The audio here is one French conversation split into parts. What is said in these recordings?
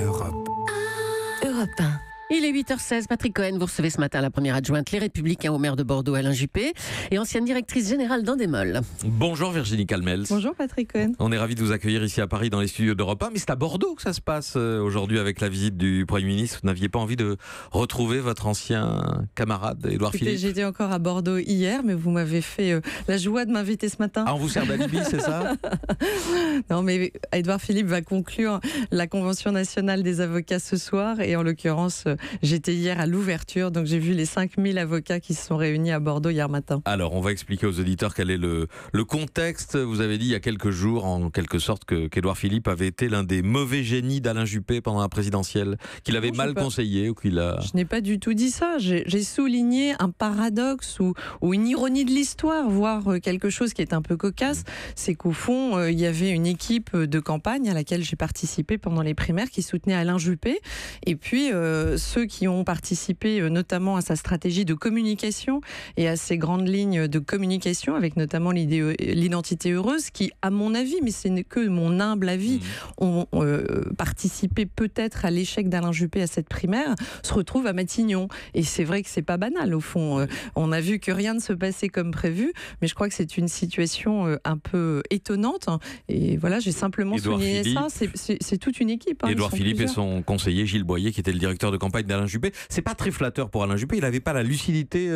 Europe. Europe 1. Il est 8h16, Patrick Cohen, vous recevez ce matin la première adjointe Les Républicains au maire de Bordeaux, Alain Juppé, et ancienne directrice générale d'Endemol. Bonjour Virginie Calmels. Bonjour Patrick Cohen. On est ravis de vous accueillir ici à Paris dans les studios d'Europe 1, mais c'est à Bordeaux que ça se passe aujourd'hui avec la visite du Premier ministre. Vous n'aviez pas envie de retrouver votre ancien camarade Édouard Philippe? J'étais encore à Bordeaux hier, mais vous m'avez fait la joie de m'inviter ce matin. Ah, on vous sert d'alibi, c'est ça? Non, mais Édouard Philippe va conclure la Convention nationale des avocats ce soir, et en l'occurrence, j'étais hier à l'ouverture, donc j'ai vu les 5000 avocats qui se sont réunis à Bordeaux hier matin. Alors, on va expliquer aux auditeurs quel est le contexte. Vous avez dit il y a quelques jours, en quelque sorte, qu'Édouard Philippe avait été l'un des mauvais génies d'Alain Juppé pendant la présidentielle, qu'il avait mal conseillé ou qu'il a... Je n'ai pas du tout dit ça. J'ai souligné un paradoxe ou une ironie de l'histoire, voire quelque chose qui est un peu cocasse. C'est qu'au fond, il y avait une équipe de campagne à laquelle j'ai participé pendant les primaires qui soutenait Alain Juppé. Et puis, ceux qui ont participé notamment à sa stratégie de communication et à ses grandes lignes de communication, avec notamment l'identité heureuse, qui, à mon avis, mais ce n'est que mon humble avis, ont participé peut-être à l'échec d'Alain Juppé à cette primaire, se retrouvent à Matignon. Et c'est vrai que c'est pas banal, au fond. On a vu que rien ne se passait comme prévu, mais je crois que c'est une situation un peu étonnante. Et voilà, j'ai simplement souligné ça. C'est toute une équipe. Édouard Philippe et son conseiller Gilles Boyer, qui était le directeur de campagne d'Alain Juppé. C'est pas très flatteur pour Alain Juppé. Il n'avait pas la lucidité,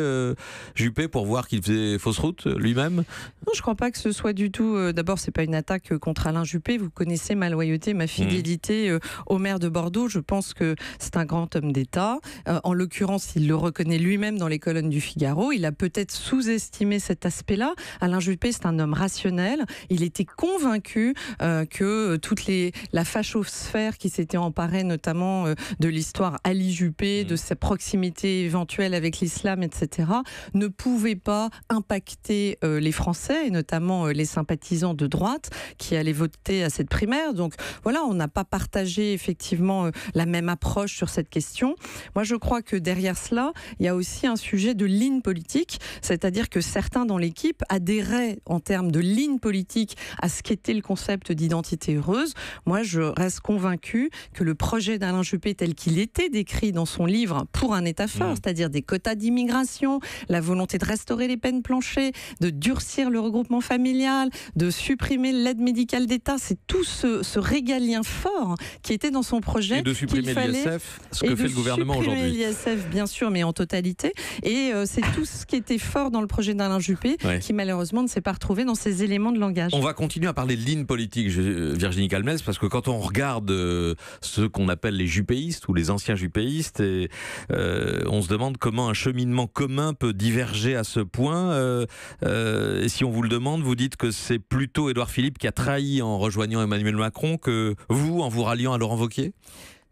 Juppé, pour voir qu'il faisait fausse route lui-même. Non, je ne crois pas que ce soit du tout. D'abord, c'est pas une attaque contre Alain Juppé. Vous connaissez ma loyauté, ma fidélité au maire de Bordeaux. Je pense que c'est un grand homme d'État. En l'occurrence, il le reconnaît lui-même dans les colonnes du Figaro. Il a peut-être sous-estimé cet aspect-là. Alain Juppé, c'est un homme rationnel. Il était convaincu que la fachosphère qui s'était emparée notamment de l'histoire Ali Juppé, de sa proximité éventuelle avec l'islam, etc., ne pouvait pas impacter les Français, et notamment les sympathisants de droite qui allaient voter à cette primaire. Donc voilà, on n'a pas partagé effectivement la même approche sur cette question. Moi, je crois que derrière cela, il y a aussi un sujet de ligne politique, c'est-à-dire que certains dans l'équipe adhéraient en termes de ligne politique à ce qu'était le concept d'identité heureuse. Moi, je reste convaincue que le projet d'Alain Juppé tel qu'il était décrit dans son livre Pour un État fort, c'est-à-dire des quotas d'immigration, la volonté de restaurer les peines planchées, de durcir le regroupement familial, de supprimer l'aide médicale d'État, c'est tout ce régalien fort qui était dans son projet. Et de supprimer l'ISF, ce que fait le gouvernement aujourd'hui. L'ISF, bien sûr, mais en totalité. Et c'est tout ce qui était fort dans le projet d'Alain Juppé, qui malheureusement ne s'est pas retrouvé dans ces éléments de langage. On va continuer à parler de ligne politique, Virginie Calmels, parce que quand on regarde ce qu'on appelle les juppéistes ou les anciens juppéistes, et on se demande comment un cheminement commun peut diverger à ce point. Et si on vous le demande, vous dites que c'est plutôt Édouard Philippe qui a trahi en rejoignant Emmanuel Macron que vous en vous ralliant à Laurent Wauquiez?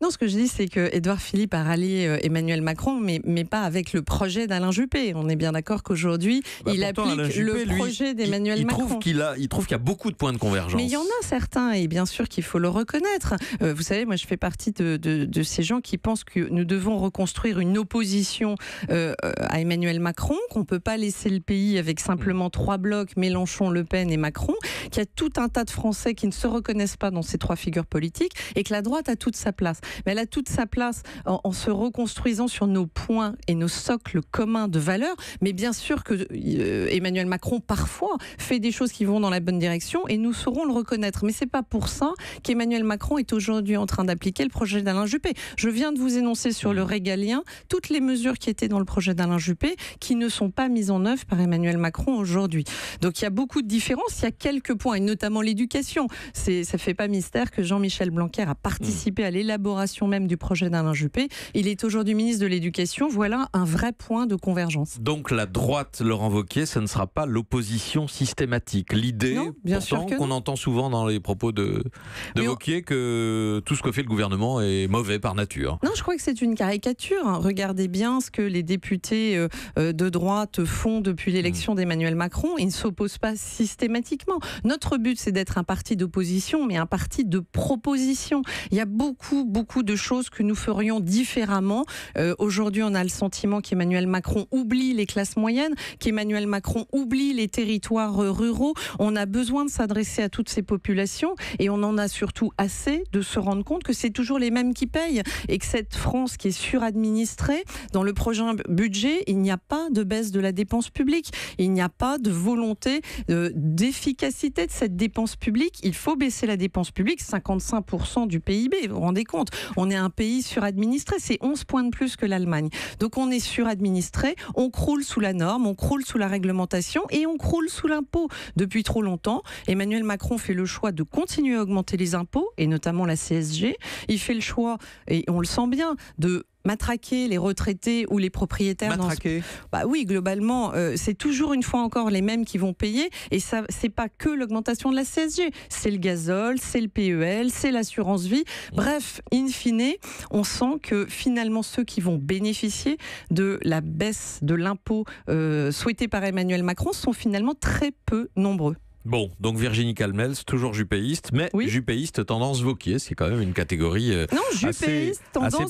Non, ce que je dis, c'est que Édouard Philippe a rallié Emmanuel Macron, mais pas avec le projet d'Alain Juppé. On est bien d'accord qu'aujourd'hui, il applique le projet d'Emmanuel Macron. Il trouve qu'il y a beaucoup de points de convergence. Mais il y en a certains, et bien sûr qu'il faut le reconnaître. Vous savez, moi, je fais partie de ces gens qui pensent que nous devons reconstruire une opposition à Emmanuel Macron, qu'on ne peut pas laisser le pays avec simplement 3 blocs, Mélenchon, Le Pen et Macron, qu'il y a tout un tas de Français qui ne se reconnaissent pas dans ces 3 figures politiques, et que la droite a toute sa place. Mais elle a toute sa place en se reconstruisant sur nos points et nos socles communs de valeurs. Mais bien sûr que Emmanuel Macron, parfois, fait des choses qui vont dans la bonne direction, et nous saurons le reconnaître. Mais c'est pas pour ça qu'Emmanuel Macron est aujourd'hui en train d'appliquer le projet d'Alain Juppé. Je viens de vous énoncer sur le régalien toutes les mesures qui étaient dans le projet d'Alain Juppé qui ne sont pas mises en œuvre par Emmanuel Macron aujourd'hui. Donc il y a beaucoup de différences. Il y a quelques points, et notamment l'éducation. Ça fait pas mystère que Jean-Michel Blanquer a participé à l'élaboration même du projet d'Alain Juppé. Il est aujourd'hui ministre de l'Éducation. Voilà un vrai point de convergence. Donc la droite, Laurent Wauquiez, ce ne sera pas l'opposition systématique. L'idée, pourtant, qu'on entend souvent dans les propos de Wauquiez, que tout ce que fait le gouvernement est mauvais par nature. Non, je crois que c'est une caricature. Regardez bien ce que les députés de droite font depuis l'élection d'Emmanuel Macron. Ils ne s'opposent pas systématiquement. Notre but, c'est d'être un parti d'opposition, mais un parti de proposition. Il y a beaucoup beaucoup de choses que nous ferions différemment. Aujourd'hui, on a le sentiment qu'Emmanuel Macron oublie les classes moyennes, qu'Emmanuel Macron oublie les territoires ruraux. On a besoin de s'adresser à toutes ces populations et on en a surtout assez de se rendre compte que c'est toujours les mêmes qui payent et que cette France qui est suradministrée, dans le prochain budget, il n'y a pas de baisse de la dépense publique. Il n'y a pas de volonté d'efficacité de cette dépense publique. Il faut baisser la dépense publique, 55% du PIB, vous vous rendez compte? On est un pays suradministré, c'est 11 points de plus que l'Allemagne. Donc on est suradministré, on croule sous la norme, on croule sous la réglementation et on croule sous l'impôt depuis trop longtemps. Emmanuel Macron fait le choix de continuer à augmenter les impôts et notamment la CSG. Il fait le choix, et on le sent bien, de matraquer les retraités ou les propriétaires. Matraquer. Bah oui, globalement, c'est toujours une fois encore les mêmes qui vont payer. Et ça, c'est pas que l'augmentation de la CSG. C'est le gazole, c'est le PEL, c'est l'assurance vie. Bref, in fine, on sent que finalement ceux qui vont bénéficier de la baisse de l'impôt souhaitée par Emmanuel Macron sont finalement très peu nombreux. Bon, donc Virginie Calmels, toujours jupéiste, mais oui. Jupéiste tendance Wauquiez, c'est quand même une catégorie assez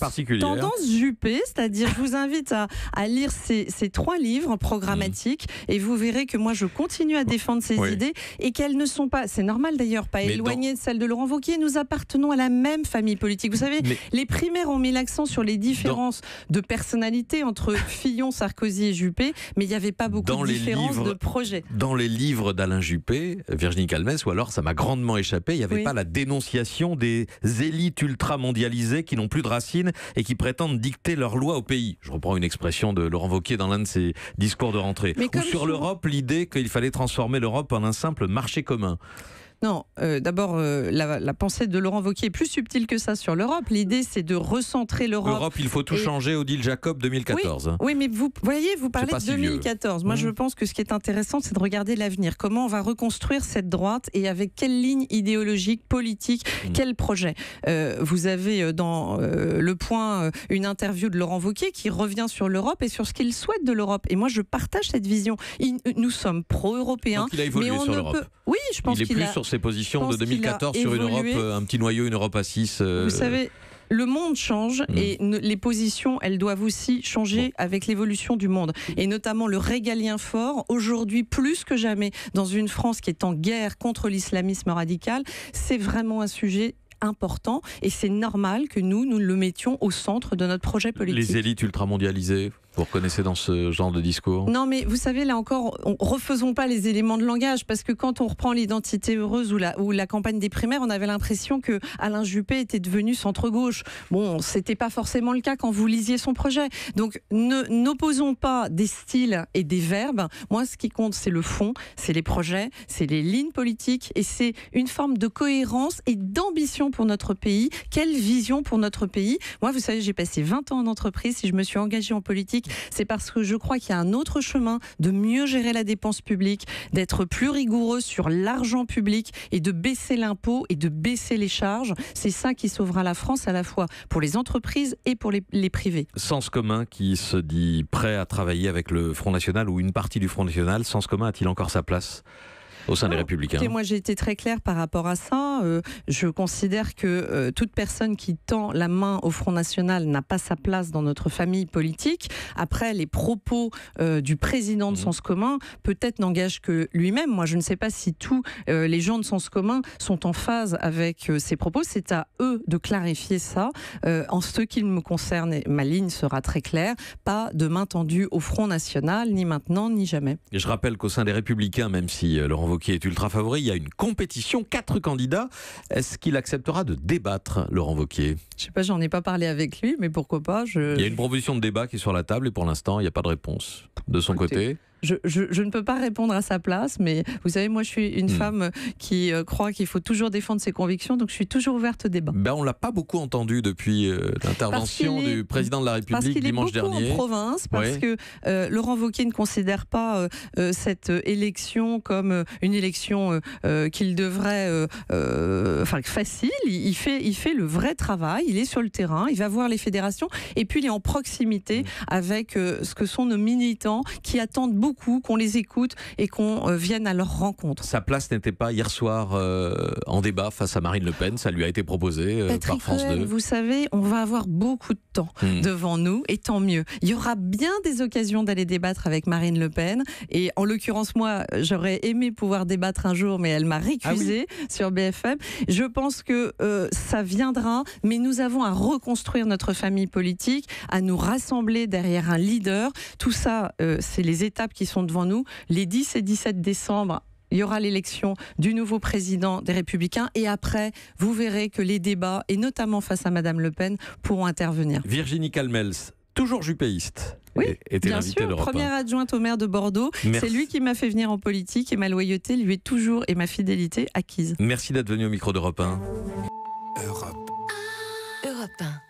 particulière. Tendance Juppé, c'est-à-dire je vous invite à lire ces 3 livres programmatiques et vous verrez que moi je continue à défendre ces idées et qu'elles ne sont pas, c'est normal d'ailleurs, pas éloignées de celles de Laurent Wauquiez. Nous appartenons à la même famille politique. Vous savez, les primaires ont mis l'accent sur les différences de personnalité entre Fillon, Sarkozy et Juppé, mais il n'y avait pas beaucoup de différences de projet. Dans les livres d'Alain Juppé, Virginie Calmels, ou alors ça m'a grandement échappé, il n'y avait pas la dénonciation des élites ultra-mondialisées qui n'ont plus de racines et qui prétendent dicter leurs lois au pays. Je reprends une expression de Laurent Wauquiez dans l'un de ses discours de rentrée. Ou sur l'Europe, l'idée qu'il fallait transformer l'Europe en un simple marché commun. Non, d'abord, la pensée de Laurent Wauquiez est plus subtile que ça sur l'Europe. L'idée, c'est de recentrer l'Europe. L'Europe, il faut tout changer, Odile Jacob, 2014. Oui, mais vous voyez, vous parlez de 2014. Moi, je pense que ce qui est intéressant, c'est de regarder l'avenir. Comment on va reconstruire cette droite et avec quelle ligne idéologique, politique, quel projet. Vous avez dans Le Point une interview de Laurent Wauquiez qui revient sur l'Europe et sur ce qu'il souhaite de l'Europe. Et moi, je partage cette vision. Nous sommes pro-européens. Donc il a évolué sur l'Europe. Oui, je pense qu'il a... Ses positions de 2014 sur une Europe, un petit noyau, une Europe à 6. Vous savez, le monde change et les positions, elles doivent aussi changer avec l'évolution du monde. Et notamment le régalien fort, aujourd'hui plus que jamais, dans une France qui est en guerre contre l'islamisme radical, c'est vraiment un sujet important et c'est normal que nous le mettions au centre de notre projet politique. Les élites ultramondialisées, vous reconnaissez dans ce genre de discours? Non, mais vous savez, là encore, refaisons pas les éléments de langage, parce que quand on reprend l'identité heureuse ou la campagne des primaires, on avait l'impression que Alain Juppé était devenu centre-gauche. Bon, c'était pas forcément le cas quand vous lisiez son projet. Donc, n'opposons pas des styles et des verbes. Moi, ce qui compte, c'est le fond, c'est les projets, c'est les lignes politiques, et c'est une forme de cohérence et d'ambition pour notre pays. Quelle vision pour notre pays? Moi, vous savez, j'ai passé 20 ans en entreprise. Si je me suis engagée en politique, c'est parce que je crois qu'il y a un autre chemin de mieux gérer la dépense publique, d'être plus rigoureux sur l'argent public et de baisser l'impôt et de baisser les charges. C'est ça qui sauvera la France à la fois pour les entreprises et pour les privés. Sens commun qui se dit prêt à travailler avec le Front National ou une partie du Front National, Sens commun a-t-il encore sa place au sein des Républicains? Écoutez, moi j'ai été très claire par rapport à ça. Je considère que toute personne qui tend la main au Front National n'a pas sa place dans notre famille politique. Après, les propos du président de Sens commun peut-être n'engagent que lui-même. Moi je ne sais pas si tous les gens de Sens commun sont en phase avec ces propos. C'est à eux de clarifier ça. En ce qui me concerne, ma ligne sera très claire. Pas de main tendue au Front National, ni maintenant, ni jamais. Et je rappelle qu'au sein des Républicains, même si Laurent Wauquiez est ultra favori, il y a une compétition, 4 candidats. Est-ce qu'il acceptera de débattre, Laurent Wauquiez? Je sais pas, j'en ai pas parlé avec lui, mais pourquoi pas. Il y a une proposition de débat qui est sur la table et pour l'instant, il n'y a pas de réponse de son côté. Je ne peux pas répondre à sa place, mais vous savez, moi je suis une femme qui croit qu'il faut toujours défendre ses convictions, donc je suis toujours ouverte au débat. On ne l'a pas beaucoup entendu depuis l'intervention du président de la République dimanche dernier. Parce qu'il est beaucoup en province, parce que Laurent Wauquiez ne considère pas cette élection comme une élection qu'il devrait... facile. Il fait le vrai travail, il est sur le terrain, il va voir les fédérations, et puis il est en proximité avec ce que sont nos militants qui attendent beaucoup beaucoup, qu'on les écoute et qu'on vienne à leur rencontre. Sa place n'était pas hier soir en débat face à Marine Le Pen, ça lui a été proposé par France 2. Vous savez, on va avoir beaucoup de temps devant nous, et tant mieux. Il y aura bien des occasions d'aller débattre avec Marine Le Pen, et en l'occurrence, moi, j'aurais aimé pouvoir débattre un jour, mais elle m'a récusée sur BFM. Je pense que ça viendra, mais nous avons à reconstruire notre famille politique, à nous rassembler derrière un leader. Tout ça, c'est les étapes qui sont devant nous. Les 10 et 17 décembre, il y aura l'élection du nouveau président des Républicains, et après, vous verrez que les débats, et notamment face à Madame Le Pen, pourront intervenir. Virginie Calmels, toujours jupéiste. Oui, était bien l'invité sûr, d'Europe 1. première adjointe au maire de Bordeaux. Merci. C'est lui qui m'a fait venir en politique, et ma loyauté lui est toujours, et ma fidélité acquise. Merci d'être venu au micro d'Europe 1. Europe 1.